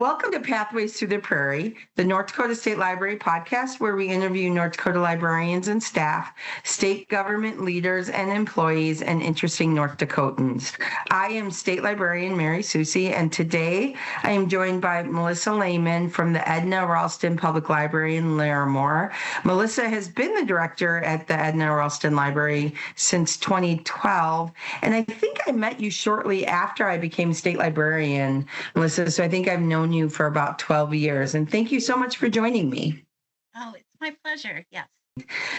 Welcome to Pathways Through the Prairie, the North Dakota State Library podcast, where we interview North Dakota librarians and staff, state government leaders and employees, and interesting North Dakotans. I am State Librarian Mary Soucie, and today I am joined by Melissa Lehman from the Edna Ralston Public Library in Larimore. Melissa has been the director at the Edna Ralston Library since 2012, and I think I met you shortly after I became state librarian, Melissa, so I think I've known you for about 12 years. And thank you so much for joining me. Oh, it's my pleasure. Yes.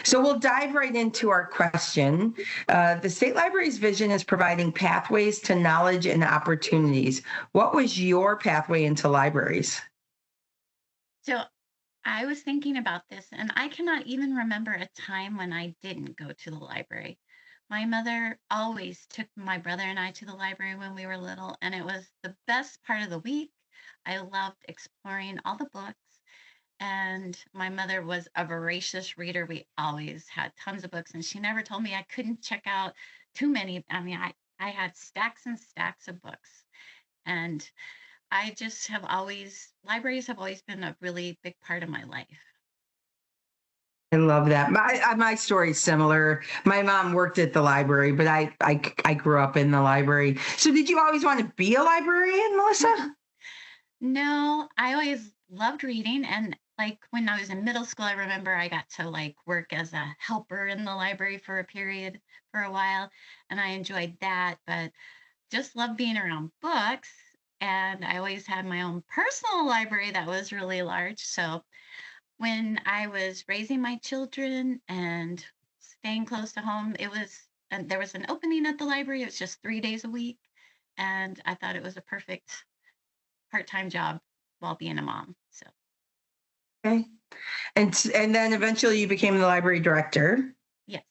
So we'll dive right into our question. The State Library's vision is providing pathways to knowledge and opportunities. What was your pathway into libraries? So I was thinking about this, and I cannot even remember a time when I didn't go to the library. My mother always took my brother and I to the library when we were little, and it was the best part of the week. I loved exploring all the books, and my mother was a voracious reader. We always had tons of books, and she never told me I couldn't check out too many. I had stacks and stacks of books, and I just have always, libraries have always been a really big part of my life. I love that. My story's similar. My mom worked at the library, but I grew up in the library. So did you always want to be a librarian, Melissa? No, I always loved reading. And like when I was in middle school, I remember I got to like work as a helper in the library for a period for a while. And I enjoyed that, but just loved being around books. And I always had my own personal library that was really large. So when I was raising my children and staying close to home, and there was an opening at the library. It was just 3 days a week. And I thought it was a perfect part-time job while being a mom. So Okay. And then eventually you became the library director. yes,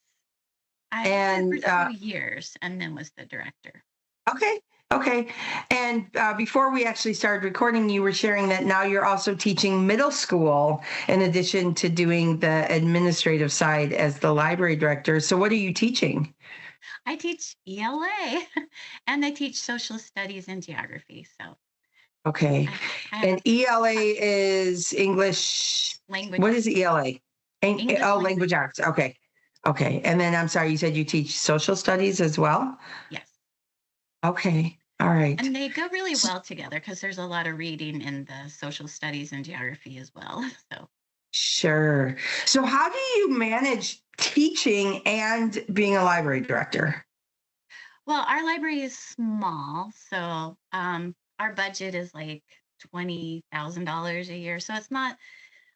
I And did for 2 years and then was the director. Okay. Okay. And before we actually started recording, you were sharing that now you're also teaching middle school in addition to doing the administrative side as the library director. So what are you teaching? I teach ELA and I teach social studies and geography. So Okay. I have And ELA is English. language What arts. is ELA? English Oh, language. language arts. Okay. Okay. And then I'm sorry, you said you teach social studies as well? Yes. Okay. All right. And they go really well together because there's a lot of reading in the social studies and geography as well. So Sure. So how do you manage teaching and being a library director? well, our library is small, so our budget is like $20,000 a year. So it's not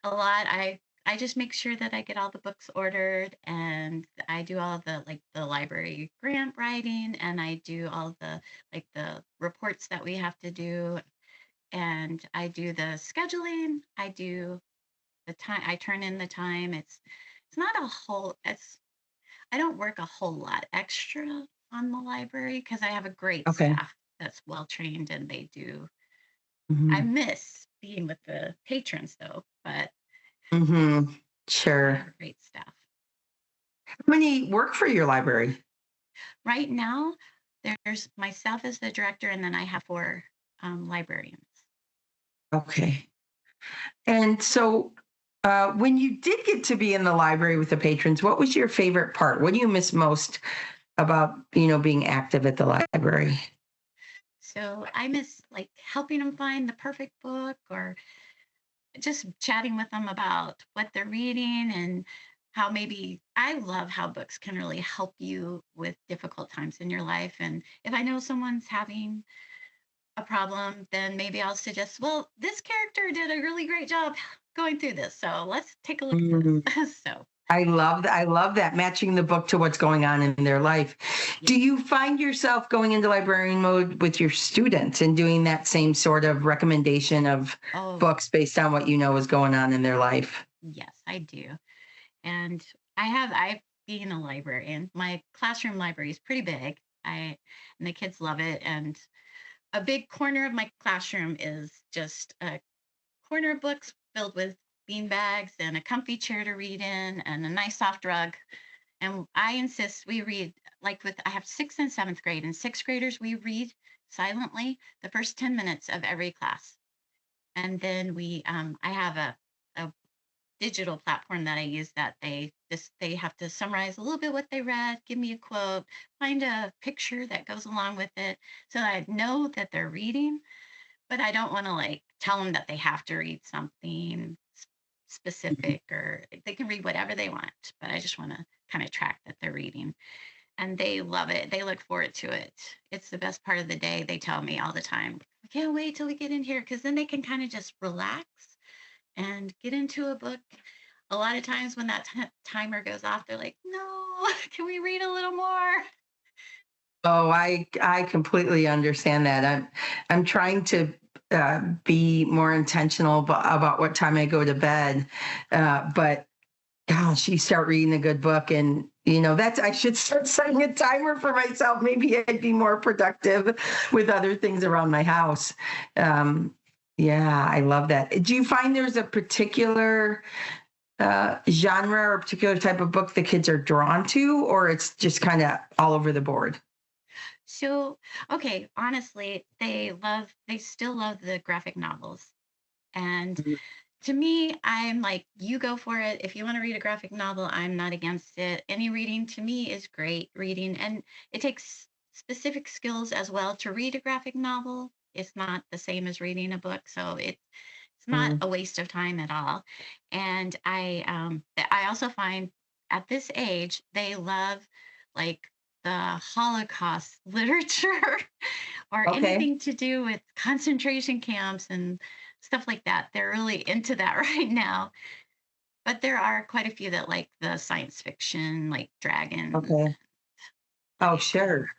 a lot. I just make sure that I get all the books ordered and I do all the like the library grant writing and I do all the like the reports that we have to do and I do the scheduling. I do the time. I turn in the time. It's not a whole. It's I don't work a whole lot extra on the library because I have a great Okay. staff that's well trained and they do. I Mm-hmm. miss being with the patrons though, but Mm-hmm. I Sure. have a great staff. How many work for your library? Right now, there's myself as the director, and then I have four librarians. Okay. And so when you did get to be in the library with the patrons, what was your favorite part? What do you miss most about, being active at the library? So I miss like helping them find the perfect book or just chatting with them about what they're reading and how maybe I love how books can really help you with difficult times in your life. And if I know someone's having a problem, then maybe I'll suggest, well, this character did a really great job going through this. So let's take a look at Mhm. this. So, I love that. I love that, matching the book to what's going on in their life. yeah. Do you find yourself going into librarian mode with your students and doing that same sort of recommendation of Oh, books based on what you know is going on in their life? yes, I do. And I being a librarian, my classroom library is pretty big. And the kids love it. And a big corner of my classroom is just a corner of books filled with bean bags and a comfy chair to read in and a nice soft rug. And I insist we read like with I have sixth and seventh grade and sixth graders, we read silently the first 10 minutes of every class. And then I have a digital platform that I use that they have to summarize a little bit what they read, give me a quote, find a picture that goes along with it so that I know that they're reading, but I don't want to like tell them that they have to read something specific, or they can read whatever they want, but I just want to kind of track that they're reading. And they love it. They look forward to it. It's the best part of the day. They tell me all the time, I can't wait till we get in here, because then they can kind of just relax and get into a book. A lot of times when that timer goes off, they're like, no, can we read a little more? Oh, I completely understand that. I'm trying to be more intentional about what time I go to bed. But gosh, you start reading a good book, and that's I should start setting a timer for myself. Maybe I'd be more productive with other things around my house. Yeah, I love that. Do you find there's a particular genre or a particular type of book the kids are drawn to, or it's just kind of all over the board? So, okay, honestly, they still love the graphic novels. And Mhm. to me, I'm like, you go for it. If you want to read a graphic novel, I'm not against it. Any reading to me is great reading. And it takes specific skills as well to read a graphic novel. It's not the same as reading a book. So it's not Mhm. a waste of time at all. And I also find at this age, they love like the Holocaust literature or Okay. anything to do with concentration camps and stuff like that. They're really into that right now. But there are quite a few that like the science fiction, like dragons. Okay. Oh, Like sure.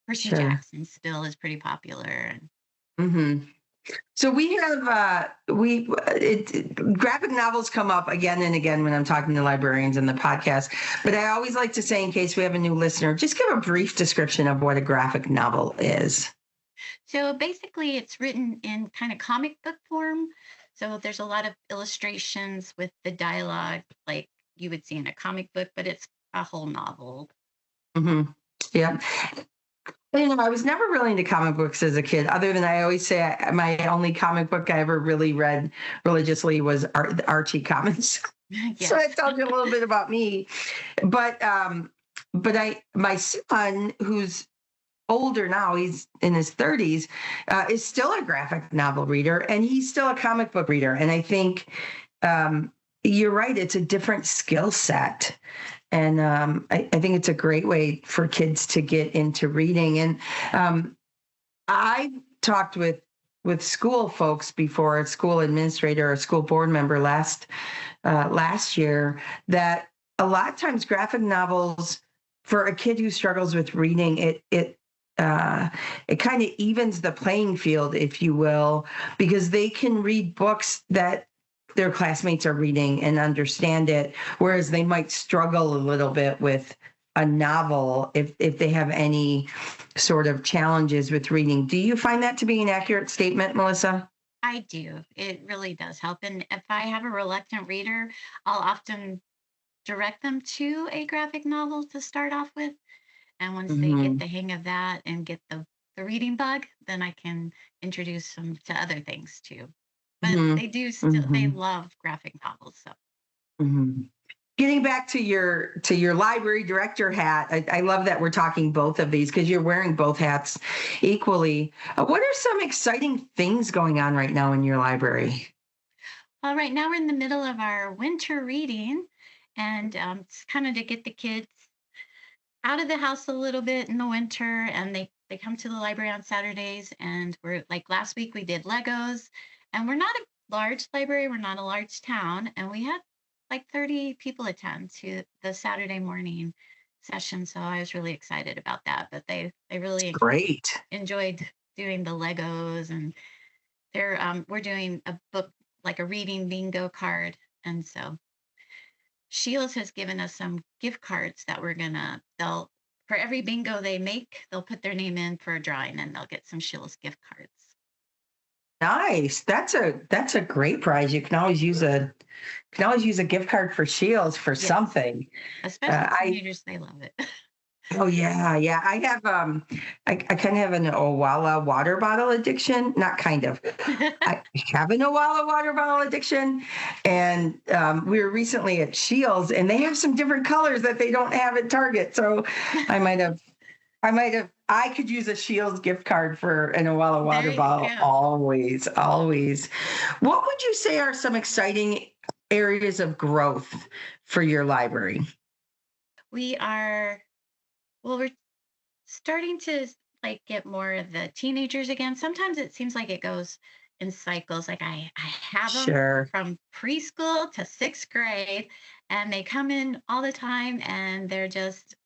Percy Sure. Jackson still is pretty popular. And Hmm. So we have graphic novels come up again and again when I'm talking to librarians in the podcast. But I always like to say, in case we have a new listener, just give a brief description of what a graphic novel is. so basically, it's written in kind of comic book form. So there's a lot of illustrations with the dialogue, like you would see in a comic book, but it's a whole novel. Hmm. Yeah. I was never really into comic books as a kid, other than I always say my only comic book I ever really read religiously was Archie comics. So Yes. that tells you a little bit about me. But my son, who's older now, he's in his 30s, is still a graphic novel reader, and he's still a comic book reader. And I think you're right; it's a different skill set. And I think it's a great way for kids to get into reading. And I talked with school folks before, a school administrator or a school board member last year, that a lot of times graphic novels for a kid who struggles with reading, it kind of evens the playing field, if you will, because they can read books that their classmates are reading and understand it, whereas they might struggle a little bit with a novel if they have any sort of challenges with reading. Do you find that to be an accurate statement, Melissa? I do. It really does help. And if I have a reluctant reader, I'll often direct them to a graphic novel to start off with. And once they get Hmm. the hang of that and get the reading bug, then I can introduce them to other things too. But Hmm. they do still they Hmm. love graphic novels. So Hmm. Getting back to your library director hat, I love that we're talking both of these because you're wearing both hats equally. What are some exciting things going on right now in your library? well, right now we're in the middle of our winter reading, and it's kind of to get the kids out of the house a little bit in the winter, and they come to the library on Saturdays, and we're like last week we did Legos, and we're not a large library, we're not a large town, and we had like 30 people attend to the Saturday morning session, so I was really excited about that. But they really Great. enjoyed doing the Legos, and we're doing a book, like a reading bingo card, and so Shields has given us some gift cards that they'll for every bingo they make, they'll put their name in for a drawing and they'll get some Shields gift cards. Nice. That's a great prize. You can always use a gift card for Shields for Yes, something. especially I teenagers, they love it. Oh yeah, yeah. I kind of have an Owala water bottle addiction. Not kind of. I have an Owala water bottle addiction, and we were recently at Shields, and they have some different colors that they don't have at Target. So I might have, I could use a Shields gift card for an Owala There water you bottle go. always, always. What would you say are some exciting areas of growth for your library? We are, well, we're starting to like get more of the teenagers again. Sometimes it seems like it goes in cycles. Like I have them Sure. from preschool to sixth grade, and they come in all the time, and they're just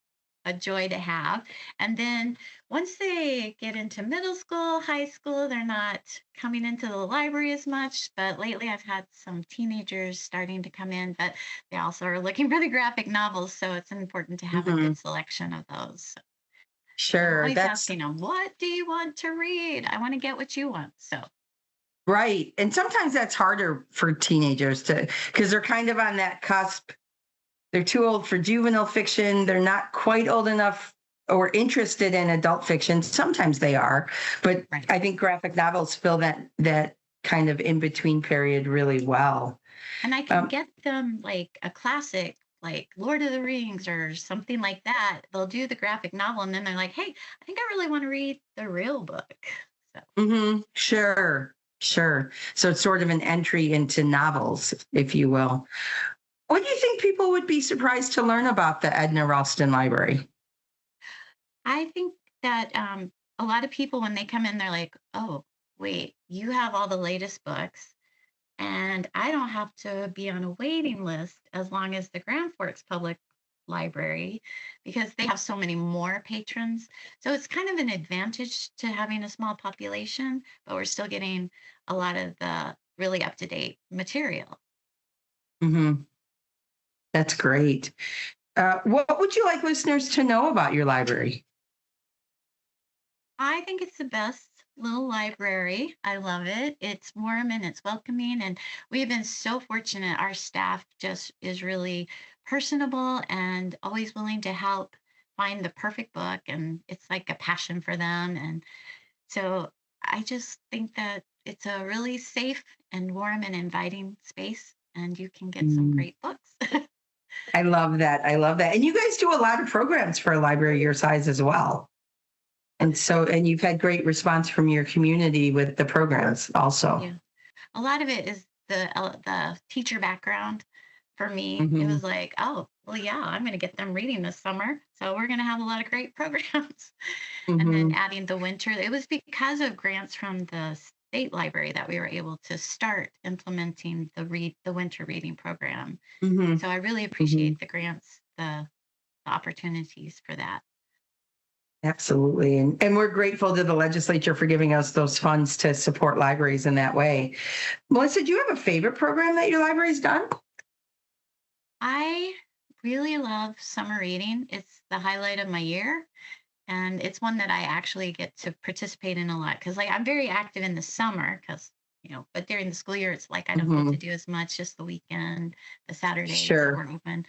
a joy to have. And then once they get into middle school, high school, they're not coming into the library as much. But lately, I've had some teenagers starting to come in, but they also are looking for the graphic novels. So it's important to have a Mhm. good selection of those. I'm Sure. always That's asking them, "What do you want to read? I want to get what you want." So, right. And sometimes that's harder for teenagers to, because they're kind of on that cusp. They're too old for juvenile fiction. They're not quite old enough or interested in adult fiction. Sometimes they are, but right. I think graphic novels fill that kind of in between period really well. And I can Um, get them like a classic, like Lord of the Rings or something like that. They'll do the graphic novel and then they're like, "Hey, I think I really want to read the real book." So, sure, sure. So it's sort of an entry into novels, if you will. What do you think people would be surprised to learn about the Edna Ralston Library? I think that a lot of people, when they come in, they're like, "Oh, wait, you have all the latest books. And I don't have to be on a waiting list as long as the Grand Forks Public Library because they have so many more patrons. So it's kind of an advantage to having a small population, but we're still getting a lot of the really up to date material. Hmm. That's great. What would you like listeners to know about your library? I think it's the best little library. I love it. It's warm and it's welcoming. And we've been so fortunate. Our staff just is really personable and always willing to help find the perfect book. And it's like a passion for them. And so I just think that it's a really safe and warm and inviting space. And you can get some Mm, great books. I love that. I love that. And you guys do a lot of programs for a library your size as well. And you've had great response from your community with the programs also. Yeah. A lot of it is the teacher background. For me, it Hmm. was like, "Oh, well, yeah, I'm gonna get them reading this summer, so we're gonna have a lot of great programs." And then Hmm. adding the winter, it was because of grants from the state library that we were able to start implementing the winter reading program. Hmm. So I really Hmm. appreciate the grants, the opportunities for that. Absolutely. And we're grateful to the legislature for giving us those funds to support libraries in that way. Melissa, do you have a favorite program that your library's done? I really love summer reading. It's the highlight of my year. And it's one that I actually get to participate in a lot because, like, I'm very active in the summer because, but during the school year, it's like I don't get to Hmm. do as much, just the weekend, the Saturdays that Sure. we're open.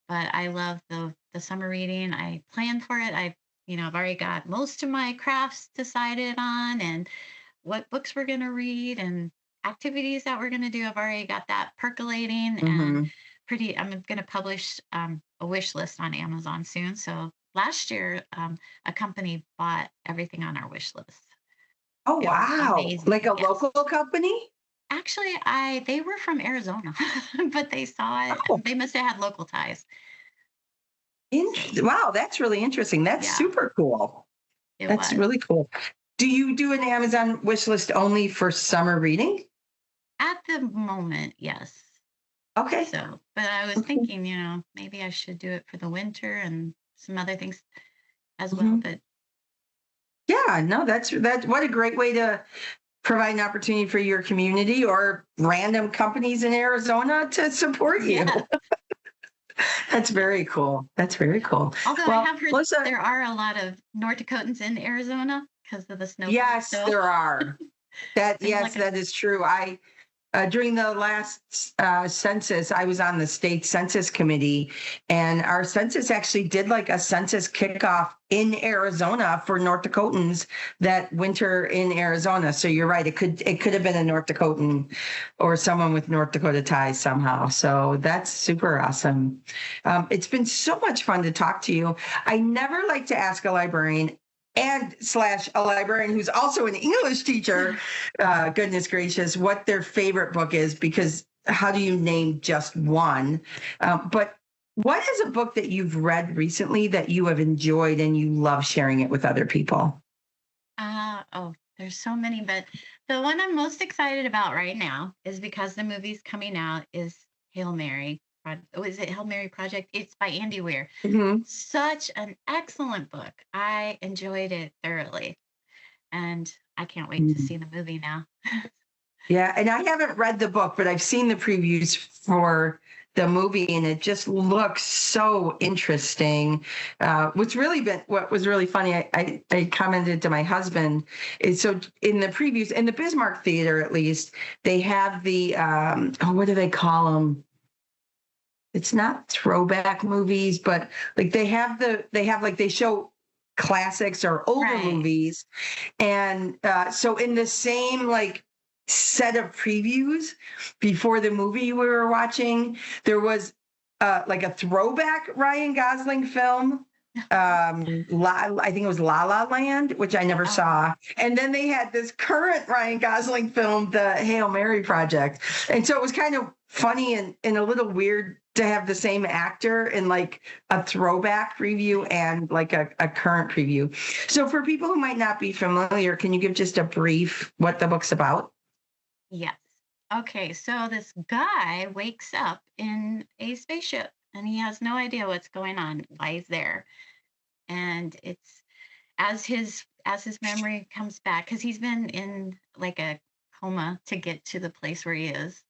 But I love the summer reading. I plan for it. I've already got most of my crafts decided on and what books we're going to read and activities that we're going to do. I've already got that percolating and Hmm. I'm going to publish a wish list on Amazon soon. So last year, a company bought everything on our wish list. Oh, It was wow. Like amazing. a Yes. local company? Actually, I they were from Arizona, but they saw it. Oh, They must have had local ties. So wow. That's really interesting. That's yeah, super cool. it That's was. really cool. Do you do an Amazon wish list only for summer reading? At the moment, yes. Okay. So, but I was Okay. thinking, maybe I should do it for the winter and some other things as well. Mhm. But Yeah, no, that. What a great way to provide an opportunity for your community or random companies in Arizona to support you. yeah, That's yeah. very cool. That's very cool. Although I Well, have heard Melissa, there are a lot of North Dakotans in Arizona because of the snowfall. yes, So there are. That seems yes, like a that is true. During the last census, I was on the state census committee, and our census actually did like a census kickoff in Arizona for North Dakotans that winter in Arizona. So you're right; it could have been a North Dakotan or someone with North Dakota ties somehow. So that's super awesome. It's been so much fun to talk to you. I never like to ask a librarian and / a librarian who's also an English teacher, goodness gracious, what their favorite book is, because how do you name just one? But what is a book that you've read recently that you have enjoyed and you love sharing it with other people? There's so many, but the one I'm most excited about right now is because the movie's coming out is Hail Mary. Was it Hail Mary Project? It's by Andy Weir. Mhm. Such an excellent book. I enjoyed it thoroughly, and I can't wait to see the movie now. Yeah, and I haven't read the book, but I've seen the previews for the movie, and it just looks so interesting. What was really funny, I commented to my husband, is so in the previews, in the Bismarck Theater at least, they have the, what do they call them? It's not throwback movies, but like they show classics or older Right. movies. And so in the same like set of previews before the movie we were watching, there was like a throwback Ryan Gosling film. I think it was La La Land, which I never saw. And then they had this current Ryan Gosling film, the Hail Mary Project. And so it was kind of funny and a little weird to have the same actor in like a throwback preview and like a current preview. So for people who might not be familiar, can you give just a brief what the book's about? Yes. Okay, so this guy wakes up in a spaceship and he has no idea what's going on, why he's there. And it's as his memory comes back, because he's been in like a coma to get to the place where he is.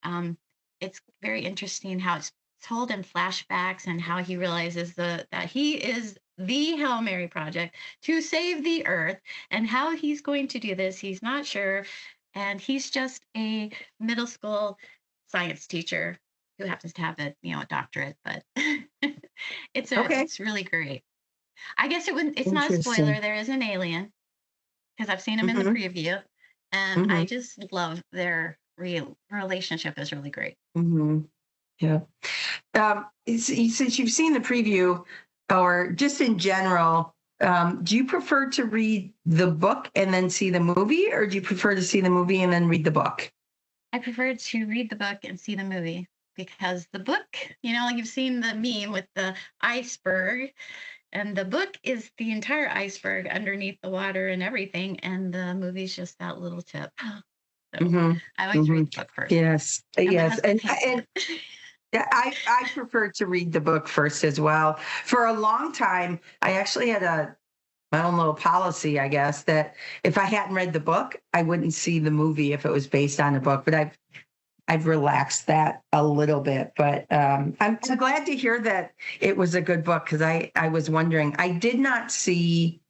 Um, it's very interesting how it's told in flashbacks and how he realizes that he is the Hail Mary Project to save the earth, and how he's going to do this, he's not sure. And he's just a middle school science teacher who happens to have a doctorate, but Okay. it's really great. I guess it's not a Interesting. spoiler. There is an alien because I've seen him in the Hmm. preview, and I Hmm. just love their real relationship is really great. Hmm. Yeah. Since you've seen the preview, or just in general, do you prefer to read the book and then see the movie, or do you prefer to see the movie and then read the book? I prefer to read the book and see the movie because the book, like you've seen the meme with the iceberg, and the book is the entire iceberg underneath the water and everything, and the movie's just that little tip. So Hmm. I always Hmm. read the book first, Yes, and my yes, husband and hates and it. yeah, I prefer to read the book first as well. For a long time, I actually had my own little policy, I guess, that if I hadn't read the book, I wouldn't see the movie if it was based on a book. But I've relaxed that a little bit. But I'm so glad to hear that it was a good book, because I was wondering. I did not see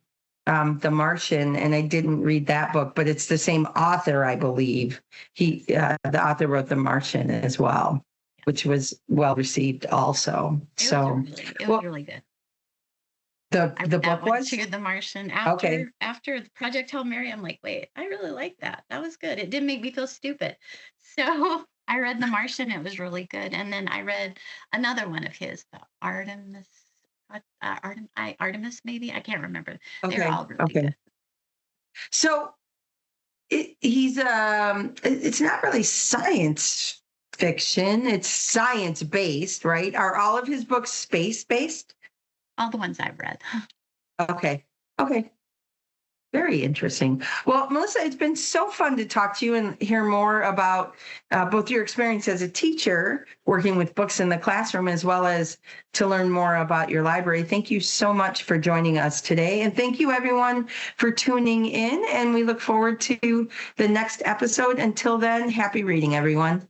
The Martian, and I didn't read that book, but it's the same author, I believe. The author wrote The Martian as well, which was well received also. So, It was well, really good. I the read that book one was too, The Martian. okay. After the Project Hail Mary, I'm like, wait, I really like that. That was good. It didn't make me feel stupid. So I read The Martian. It was really good. And then I read another one of his, the Artemis, Artemis maybe. I can't remember. They're Okay. all really Okay. good. So it's not really science fiction. It's science based, right? Are all of his books space based? All the ones I've read. Okay. Okay. Very interesting. Well, Melissa, it's been so fun to talk to you and hear more about both your experience as a teacher working with books in the classroom, as well as to learn more about your library. Thank you so much for joining us today. And thank you, everyone, for tuning in. And we look forward to the next episode. Until then, happy reading, everyone.